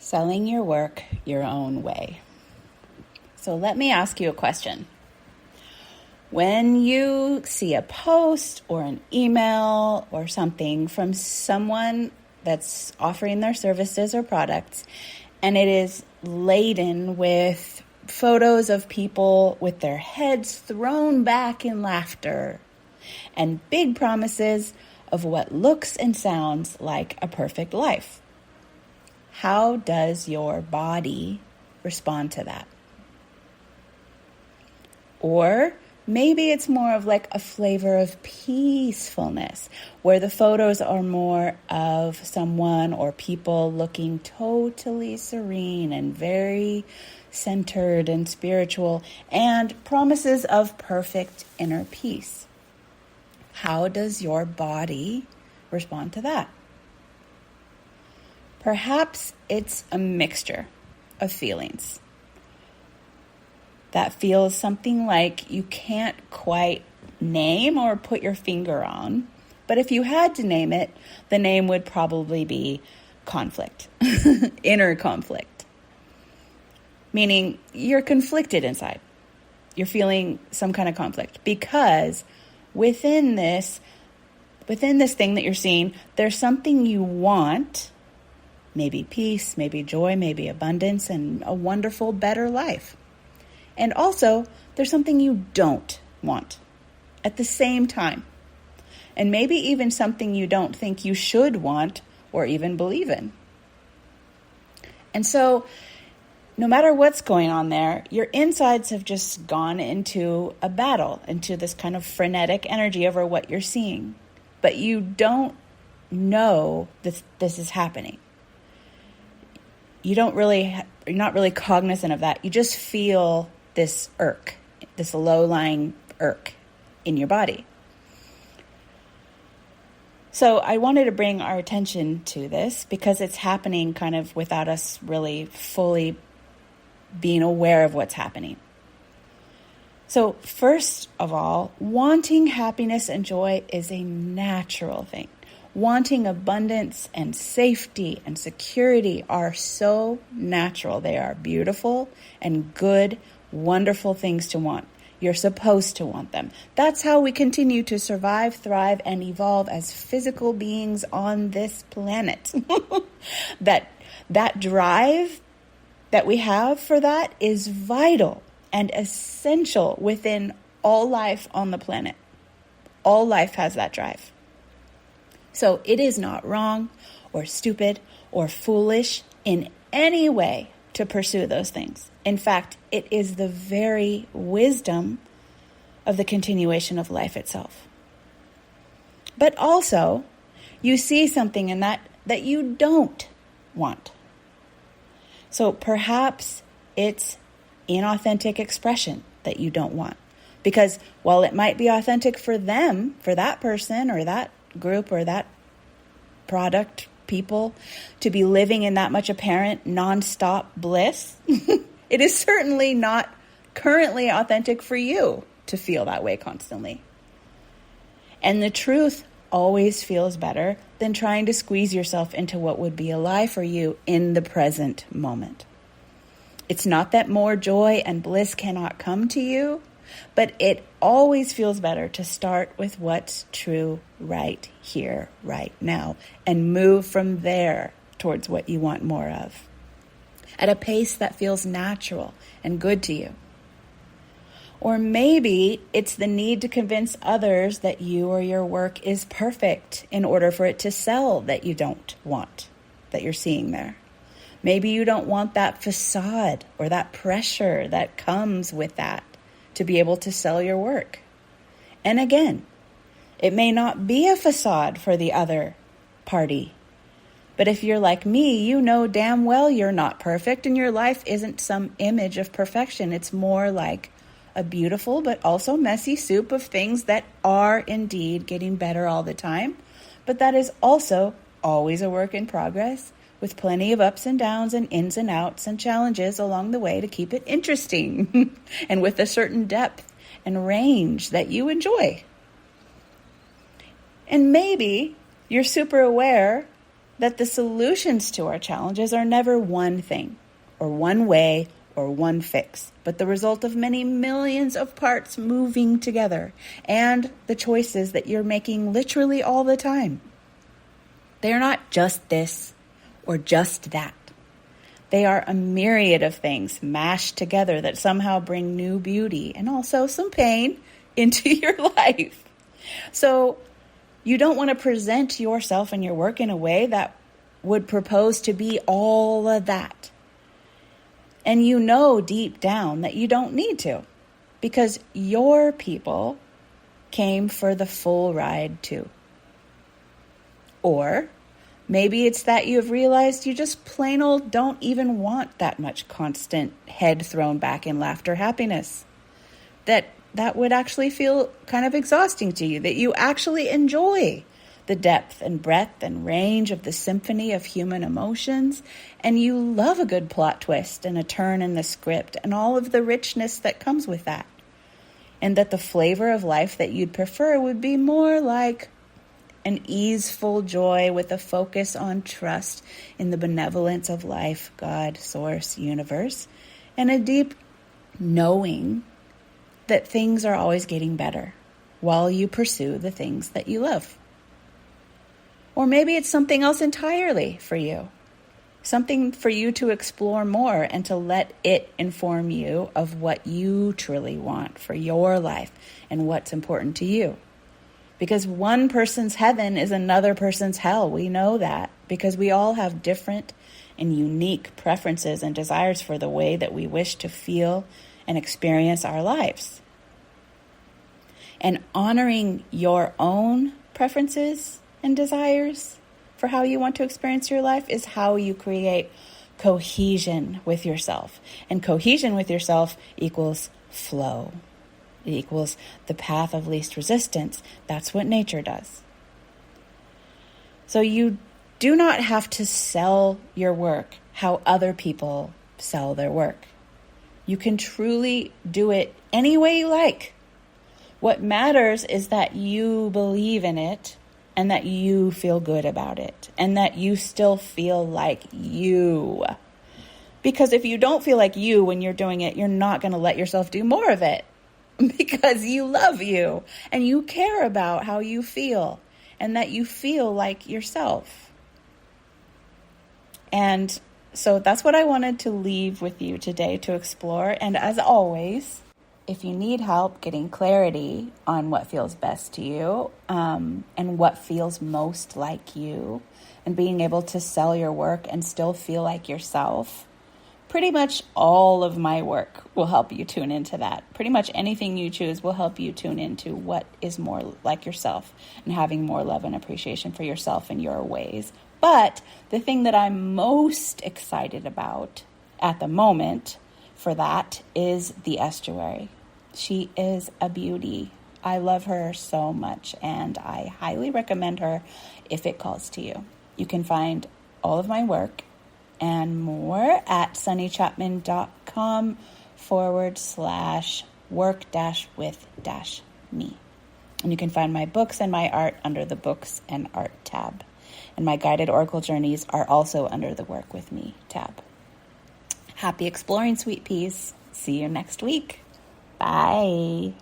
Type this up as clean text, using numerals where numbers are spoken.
Selling your work your own way. So let me ask you a question. When you see a post or an email or something from someone that's offering their services or products, and it is laden with photos of people with their heads thrown back in laughter and big promises of what looks and sounds like a perfect life, how does your body respond to that? Or maybe it's more of like a flavor of peacefulness, where the photos are more of someone or people looking totally serene and very centered and spiritual, and promises of perfect inner peace. How does your body respond to that? Perhaps it's a mixture of feelings that feels something like you can't quite name or put your finger on. But if you had to name it, the name would probably be conflict, inner conflict. Meaning you're conflicted inside. You're feeling some kind of conflict because within this thing that you're seeing, there's something you want. Maybe peace, maybe joy, maybe abundance, and a wonderful, better life. And also, there's something you don't want at the same time. And maybe even something you don't think you should want or even believe in. And so, no matter what's going on there, your insides have just gone into a battle, into this kind of frenetic energy over what you're seeing. But you don't know this is happening. You're not really cognizant of that. You just feel this irk, this low-lying irk in your body. So I wanted to bring our attention to this because it's happening kind of without us really fully being aware of what's happening. So first of all, wanting happiness and joy is a natural thing. Wanting abundance and safety and security are so natural. They are beautiful and good, wonderful things to want. You're supposed to want them. That's how we continue to survive, thrive, and evolve as physical beings on this planet. That drive that we have for that is vital and essential within all life on the planet. All life has that drive. So it is not wrong or stupid or foolish in any way to pursue those things. In fact, it is the very wisdom of the continuation of life itself. But also, you see something in that you don't want. So perhaps it's inauthentic expression that you don't want. Because while it might be authentic for them, for that person or that group or that product, people, to be living in that much apparent nonstop bliss, it is certainly not currently authentic for you to feel that way constantly. And the truth always feels better than trying to squeeze yourself into what would be a lie for you in the present moment. It's not that more joy and bliss cannot come to you, but it always feels better to start with what's true right here, right now, and move from there towards what you want more of, at a pace that feels natural and good to you. Or maybe it's the need to convince others that you or your work is perfect in order for it to sell that you don't want, that you're seeing there. Maybe you don't want that facade or that pressure that comes with that to be able to sell your work. And again, it may not be a facade for the other party. But if you're like me, you know damn well you're not perfect and your life isn't some image of perfection. It's more like a beautiful but also messy soup of things that are indeed getting better all the time. But that is also always a work in progress, with plenty of ups and downs and ins and outs and challenges along the way to keep it interesting and with a certain depth and range that you enjoy. And maybe you're super aware that the solutions to our challenges are never one thing, or one way, or one fix, but the result of many millions of parts moving together and the choices that you're making literally all the time. They are not just this or just that. They are a myriad of things mashed together that somehow bring new beauty and also some pain into your life. So you don't want to present yourself and your work in a way that would propose to be all of that. And you know deep down that you don't need to, because your people came for the full ride too. Or maybe it's that you have realized you just plain old don't even want that much constant head thrown back in laughter happiness. That would actually feel kind of exhausting to you, that you actually enjoy the depth and breadth and range of the symphony of human emotions, and you love a good plot twist and a turn in the script and all of the richness that comes with that. And that the flavor of life that you'd prefer would be more like an easeful joy with a focus on trust in the benevolence of life, God, source, universe, and a deep knowing that things are always getting better while you pursue the things that you love. Or maybe it's something else entirely for you. Something for you to explore more and to let it inform you of what you truly want for your life and what's important to you. Because one person's heaven is another person's hell. We know that because we all have different and unique preferences and desires for the way that we wish to feel and experience our lives. And honoring your own preferences and desires for how you want to experience your life is how you create cohesion with yourself. And cohesion with yourself equals flow. It equals the path of least resistance. That's what nature does. So you do not have to sell your work how other people sell their work. You can truly do it any way you like. What matters is that you believe in it and that you feel good about it and that you still feel like you. Because if you don't feel like you when you're doing it, you're not going to let yourself do more of it because you love you and you care about how you feel and that you feel like yourself. And so that's what I wanted to leave with you today to explore. And as always, if you need help getting clarity on what feels best to you and what feels most like you and being able to sell your work and still feel like yourself, pretty much all of my work will help you tune into that. Pretty much anything you choose will help you tune into what is more like yourself and having more love and appreciation for yourself and your ways. But the thing that I'm most excited about at the moment for that is the estuary. She is a beauty. I love her so much, and I highly recommend her if it calls to you. You can find all of my work and more at sunnychapman.com/work-with-me. And you can find my books and my art under the Books and Art tab. And my guided oracle journeys are also under the Work With Me tab. Happy exploring, sweet peas. See you next week. Bye.